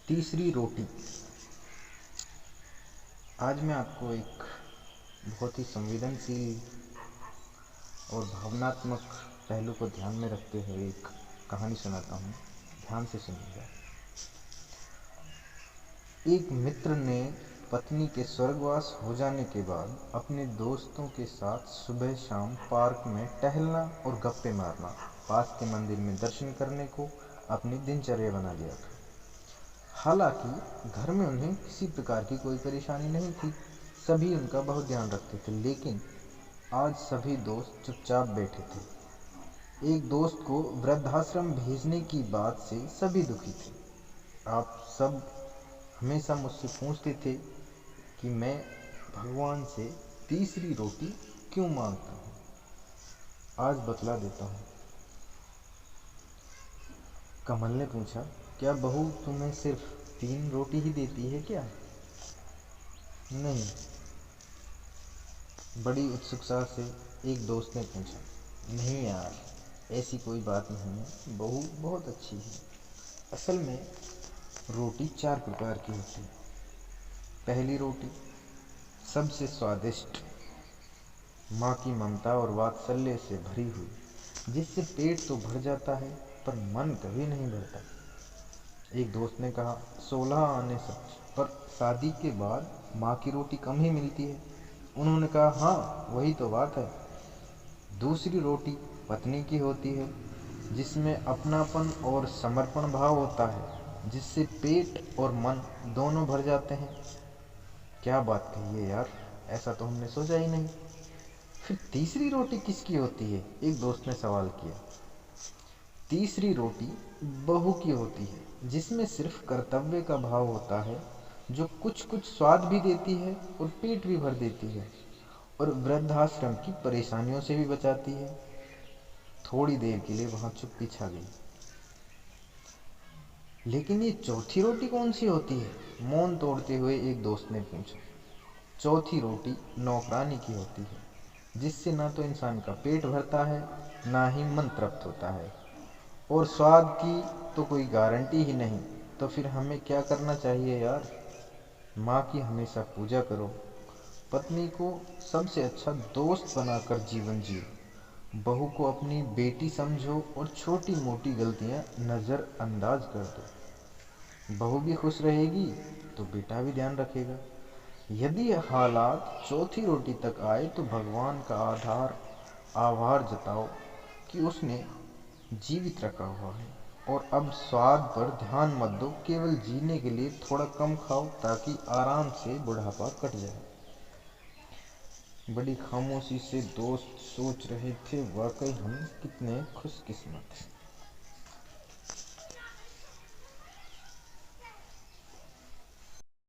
तीसरी रोटी। आज मैं आपको एक बहुत ही संवेदनशील और भावनात्मक पहलू को ध्यान में रखते हुए एक कहानी सुनाता हूँ। ध्यान से सुनिएगा। एक मित्र ने पत्नी के स्वर्गवास हो जाने के बाद अपने दोस्तों के साथ सुबह शाम पार्क में टहलना और गप्पे मारना, पास के मंदिर में दर्शन करने को अपनी दिनचर्या बना लिया था। हालांकि घर में उन्हें किसी प्रकार की कोई परेशानी नहीं थी, सभी उनका बहुत ध्यान रखते थे। लेकिन आज सभी दोस्त चुपचाप बैठे थे। एक दोस्त को वृद्धाश्रम भेजने की बात से सभी दुखी थे। आप सब हमेशा मुझसे पूछते थे कि मैं भगवान से तीसरी रोटी क्यों मांगता हूँ। आज बतला देता हूँ। कमल ने पूछा, क्या बहू तुम्हें सिर्फ 3 रोटी ही देती है क्या? नहीं, बड़ी उत्सुकता से एक दोस्त ने पूछा। नहीं यार, ऐसी कोई बात नहीं है, बहू बहुत अच्छी है। असल में रोटी 4 प्रकार की होती है। पहली रोटी सबसे स्वादिष्ट, माँ की ममता और वात्सल्य से भरी हुई, जिससे पेट तो भर जाता है पर मन कभी नहीं भरता। एक दोस्त ने कहा, 16 आने सच, पर शादी के बाद माँ की रोटी कम ही मिलती है। उन्होंने कहा, हाँ वही तो बात है। दूसरी रोटी पत्नी की होती है, जिसमें अपनापन और समर्पण भाव होता है, जिससे पेट और मन दोनों भर जाते हैं। क्या बात कही है यार, ऐसा तो हमने सोचा ही नहीं। फिर तीसरी रोटी किसकी होती है? एक दोस्त ने सवाल किया। तीसरी रोटी बहू की होती है, जिसमें सिर्फ कर्तव्य का भाव होता है, जो कुछ कुछ स्वाद भी देती है और पेट भी भर देती है और वृद्धाश्रम की परेशानियों से भी बचाती है। थोड़ी देर के लिए वहां चुप्पी छा गई। लेकिन ये चौथी रोटी कौन सी होती है? मौन तोड़ते हुए एक दोस्त ने पूछा। चौथी रोटी नौकरानी की होती है, जिससे ना तो इंसान का पेट भरता है, ना ही मन तृप्त होता है, और स्वाद की तो कोई गारंटी ही नहीं। तो फिर हमें क्या करना चाहिए यार? माँ की हमेशा पूजा करो, पत्नी को सबसे अच्छा दोस्त बनाकर जीवन जियो, बहू को अपनी बेटी समझो और छोटी मोटी गलतियाँ नज़रअंदाज कर दो। बहू भी खुश रहेगी तो बेटा भी ध्यान रखेगा। यदि हालात चौथी रोटी तक आए तो भगवान का आभार जताओ कि उसने जीवित रखा हुआ है, और अब स्वाद पर ध्यान मत दो, केवल जीने के लिए थोड़ा कम खाओ ताकि आराम से बुढ़ापा कट जाए। बड़ी खामोशी से दोस्त सोच रहे थे, वाकई हम कितने खुशकिस्मत हैं।